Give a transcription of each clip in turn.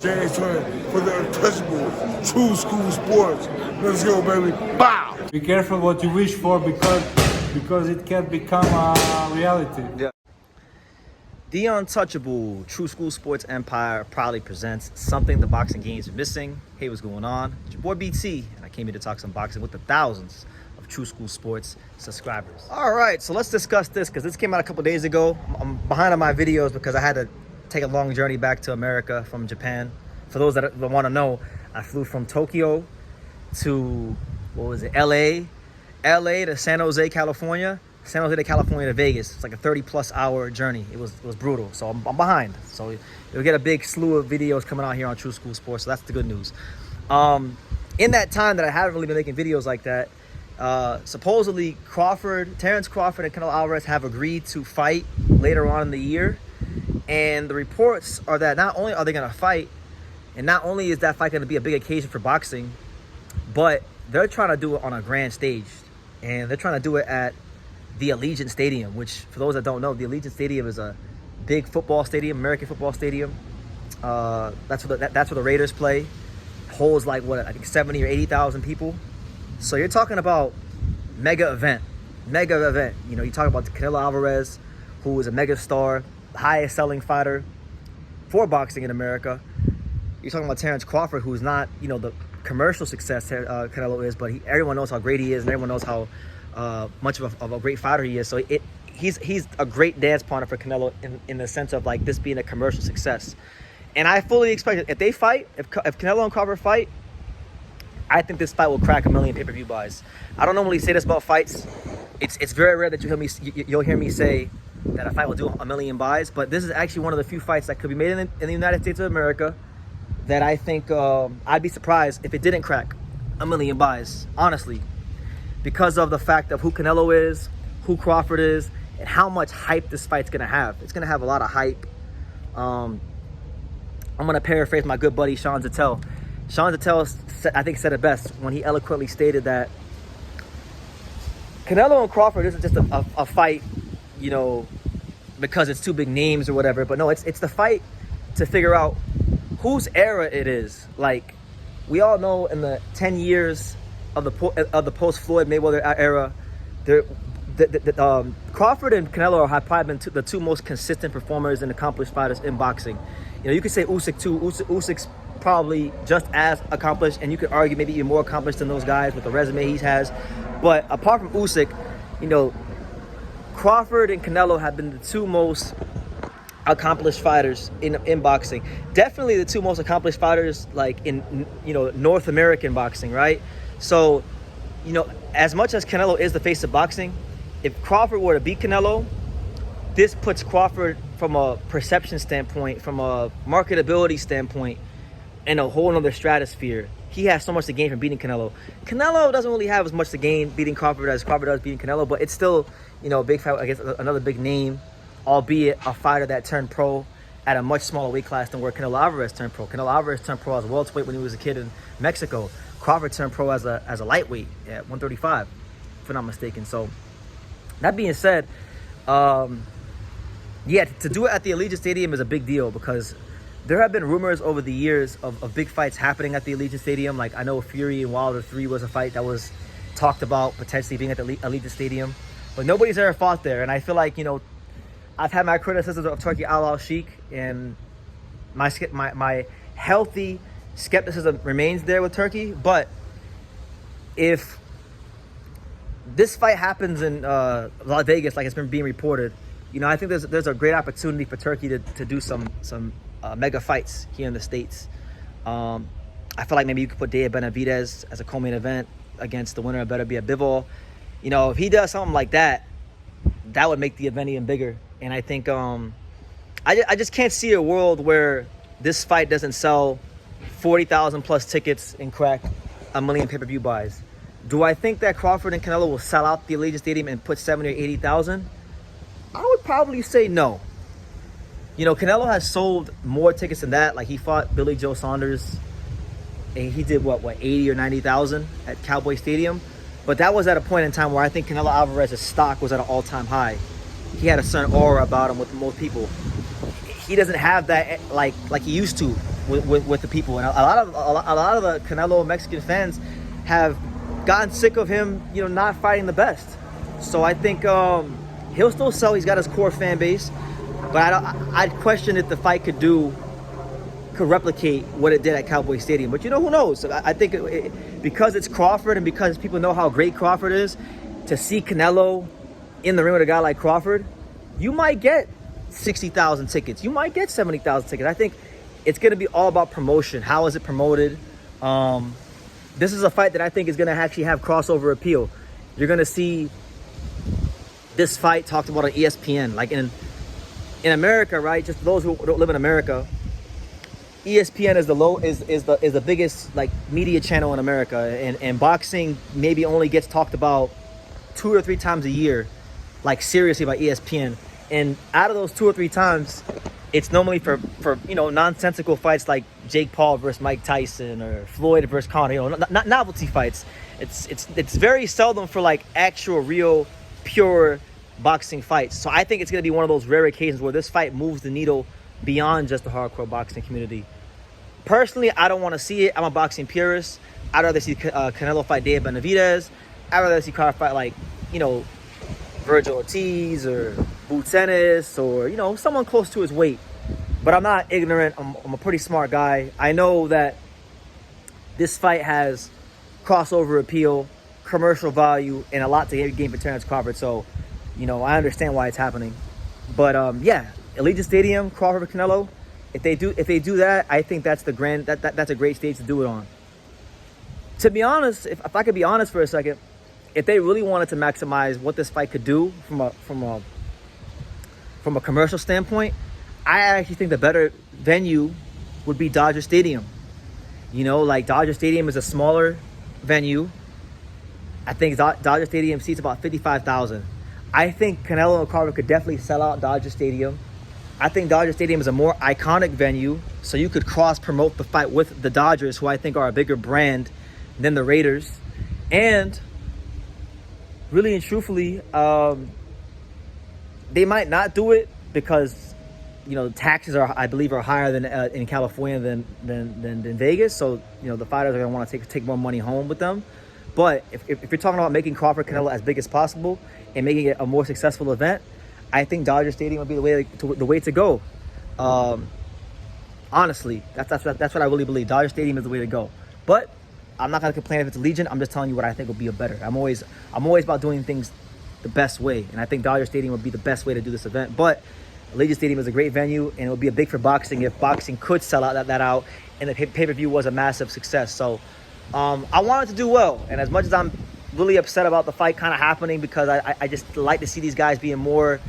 James Turner for the untouchable true school sports. Let's go, baby. Bow. Be careful what you wish for because it can become a reality. Yeah. The untouchable True School Sports Empire proudly presents something the boxing games are missing. Hey, what's going on? It's your boy BT, and I came here to talk some boxing with the thousands of True School Sports subscribers. All right, so let's discuss this because this came out a couple days ago. I'm behind on my videos because I had to take a long journey back to America from Japan. For those that want to know, I flew from Tokyo to, LA to San Jose, California, San Jose to California to Vegas. It's like a 30+ hour journey. It was brutal. So I'm behind. So you'll get a big slew of videos coming out here on True School Sports. So that's the good news. In that time that I haven't really been making videos like that, supposedly Terrence Crawford and Canelo Alvarez have agreed to fight later on in the year. And the reports are that not only are they going to fight, and not only is that fight going to be a big occasion for boxing, but they're trying to do it on a grand stage. And they're trying to do it at the Allegiant Stadium, which, for those that don't know, the Allegiant Stadium is a big football stadium, American football stadium. That's where the Raiders play. It holds like, I think 70 or 80,000 people. So you're talking about mega event. You know, you talk about Canelo Alvarez, who is a mega star, highest selling fighter for boxing in America. You're talking about Terrence Crawford, who's not, the commercial success Canelo is, but everyone knows how great he is, and everyone knows how much of a great fighter he is. So he's a great dance partner for Canelo in the sense of like this being a commercial success. And I fully expect it. If they fight, if Canelo and Crawford fight, I think this fight will crack 1 million pay-per-view buys. I don't normally say this about fights. It's very rare that you'll hear me say that a fight will do 1 million buys, but this is actually one of the few fights that could be made in the United States of America that I think I'd be surprised if it didn't crack 1 million buys, honestly, because of the fact of who Canelo is, who Crawford is, and how much hype this fight's gonna have. It's gonna have a lot of hype. I'm gonna paraphrase my good buddy Sean Zattel. Sean Zattel, I think, said it best when he eloquently stated that Canelo and Crawford isn't just a fight, because it's two big names or whatever, but no, it's the fight to figure out whose era it is. Like, we all know in the 10 years of the post-Floyd Mayweather era, Crawford and Canelo have probably been the two most consistent performers and accomplished fighters in boxing. You could say Usyk too. Usyk's probably just as accomplished, and you could argue maybe even more accomplished than those guys with the resume he has. But apart from Usyk, Crawford and Canelo have been the two most accomplished fighters in boxing. Definitely the two most accomplished fighters like in North American boxing, right? So, as much as Canelo is the face of boxing, if Crawford were to beat Canelo, this puts Crawford from a perception standpoint, from a marketability standpoint, in a whole nother stratosphere. He has so much to gain from beating Canelo. Canelo doesn't really have as much to gain beating Crawford as Crawford does beating Canelo, but it's still, a big fight against another big name, albeit a fighter that turned pro at a much smaller weight class than where Canelo Alvarez turned pro. Canelo Alvarez turned pro as a welterweight when he was a kid in Mexico. Crawford turned pro as a lightweight at 135, if I'm not mistaken. So, that being said, to do it at the Allegiant Stadium is a big deal because there have been rumors over the years of big fights happening at the Allegiant Stadium. Like, I know Fury and Wilder 3 was a fight that was talked about potentially being at the Allegiant Stadium, but nobody's ever fought there. And I feel like, I've had my criticisms of Turkey Al-Sheikh, and my healthy skepticism remains there with Turkey. But if this fight happens in Las Vegas, like it's been being reported, I think there's a great opportunity for Turkey to do some mega fights here in the States. I feel like maybe you could put Dave Benavidez as a co-main event against the winner of Beterbiev Bivol. If he does something like that, that would make the event even bigger. And I think I just can't see a world where this fight doesn't sell 40,000 plus tickets and crack 1 million pay-per-view buys. Do I think that Crawford and Canelo will sell out the Allegiant Stadium and put 70 or 80,000? I would probably say no. Canelo has sold more tickets than that. Like, he fought Billy Joe Saunders, and he did what 80 or 90,000 at Cowboy Stadium. But that was at a point in time where I think Canelo Alvarez's stock was at an all-time high. He had a certain aura about him with most people. He doesn't have that like he used to with the people, and a lot of the Canelo Mexican fans have gotten sick of him, not fighting the best. So I think he'll still sell. He's got his core fan base, but I'd question if the fight could replicate what it did at Cowboy Stadium. But who knows? I think because it's Crawford and because people know how great Crawford is, to see Canelo in the ring with a guy like Crawford, you might get 60,000 tickets. You might get 70,000 tickets. I think it's going to be all about promotion. How is it promoted? This is a fight that I think is going to actually have crossover appeal. You're going to see this fight talked about on ESPN. Like in America, right? Just those who don't live in America, ESPN is the biggest like media channel in America, and boxing maybe only gets talked about 2 or 3 times a year, like seriously by ESPN. And out of those 2 or 3 times, it's normally for nonsensical fights like Jake Paul versus Mike Tyson or Floyd versus Conor, not novelty fights. It's very seldom for like actual, real, pure boxing fights. So I think it's going to be one of those rare occasions where this fight moves the needle beyond just the hardcore boxing community. Personally, I don't want to see it. I'm a boxing purist. I'd rather see Canelo fight Dave Benavidez. I'd rather see Carter fight like, Virgil Ortiz or Boots Ennis or, someone close to his weight. But I'm not ignorant. I'm a pretty smart guy. I know that this fight has crossover appeal, commercial value, and a lot to gain for Terrence Crawford. So, I understand why it's happening. But, Allegiant Stadium, Crawford, Canelo. If they do that, I think that's that's a great stage to do it on. To be honest, if I could be honest for a second, if they really wanted to maximize what this fight could do from a commercial standpoint, I actually think the better venue would be Dodger Stadium. Like Dodger Stadium is a smaller venue. I think Dodger Stadium seats about 55,000. I think Canelo and Crawford could definitely sell out Dodger Stadium. I think Dodger Stadium is a more iconic venue, so you could cross-promote the fight with the Dodgers, who I think are a bigger brand than the Raiders. And really and truthfully, they might not do it because, taxes are higher than in California than Vegas. So, the fighters are going to want to take more money home with them. But if you're talking about making Crawford Canelo as big as possible and making it a more successful event, I think Dodger Stadium would be the way to go. Honestly, that's what I really believe. Dodger Stadium is the way to go. But I'm not gonna complain if it's Allegiant. I'm just telling you what I think would be better. I'm always about doing things the best way, and I think Dodger Stadium would be the best way to do this event. But Allegiant Stadium is a great venue, and it would be a big for boxing if boxing could sell out that out, and the pay-per-view was a massive success. So I want it to do well, and as much as I'm really upset about the fight kind of happening, because I just like to see these guys being more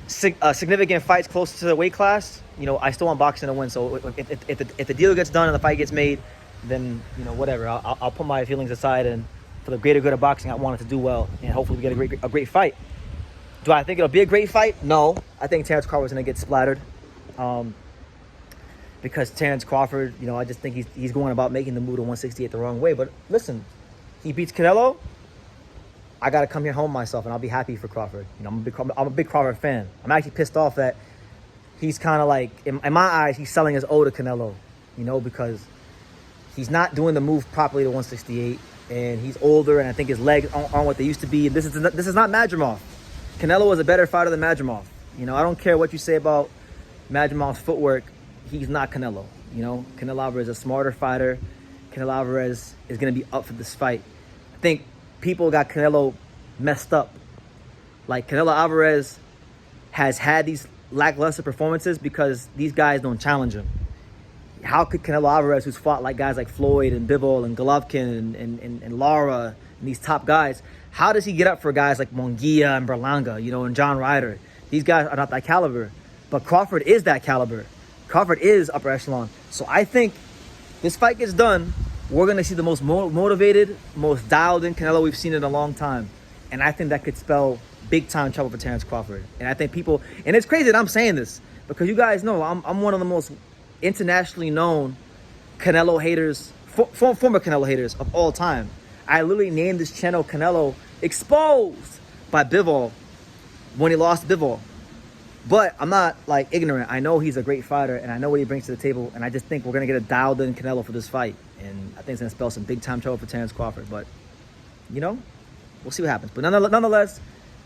significant fights closer to the weight class, I still want boxing to win. So if the deal gets done and the fight gets made, then whatever, I'll put my feelings aside, and for the greater good of boxing, I want it to do well, and hopefully we get a great fight. Do I think it'll be a great fight? No. I think Terrence Crawford's going to get splattered, because Terrence Crawford, I just think he's going about making the move to 168 the wrong way. But listen, he beats Canelo, I got to come here home myself, and I'll be happy for Crawford. I'm a big Crawford fan. I'm actually pissed off that he's kind of like, in my eyes, he's selling his O to Canelo, because he's not doing the move properly to 168, and he's older, and I think his legs aren't what they used to be. And this is not Madrimov. Canelo is a better fighter than Madrimov. I don't care what you say about Madrimov's footwork. He's not Canelo. Canelo Alvarez is a smarter fighter. Canelo Alvarez is going to be up for this fight. I think people got Canelo messed up. Like, Canelo Alvarez has had these lackluster performances because these guys don't challenge him. How could Canelo Alvarez, who's fought like guys like Floyd and Bivol and Golovkin and Lara and these top guys, how does he get up for guys like Munguia and Berlanga, and John Ryder? These guys are not that caliber. But Crawford is that caliber. Crawford is upper echelon. So I think this fight gets done, we're going to see the most motivated, most dialed-in Canelo we've seen in a long time. And I think that could spell big-time trouble for Terrence Crawford. And I think people... And it's crazy that I'm saying this, because you guys know I'm one of the most internationally known Canelo haters, former Canelo haters of all time. I literally named this channel Canelo Exposed by Bivol when he lost Bivol. But I'm not like ignorant. I know he's a great fighter, and I know what he brings to the table. And I just think we're gonna get a dialed-in Canelo for this fight, and I think it's gonna spell some big-time trouble for Terrence Crawford. But you know, we'll see what happens. But nonetheless,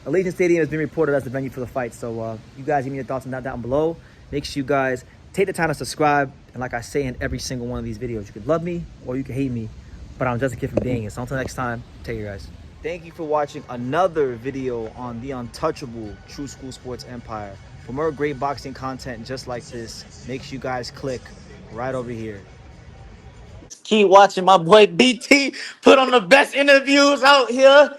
Allegiant Stadium has been reported as the venue for the fight. So you guys give me your thoughts on that down below. Make sure you guys take the time to subscribe. And like I say in every single one of these videos, you could love me or you could hate me, but I'm just a kid from Daniel. So until next time, take care, guys. Thank you for watching another video on the untouchable True School Sports Empire. For more great boxing content just like this, make sure you guys click right over here. Keep watching my boy BT put on the best interviews out here.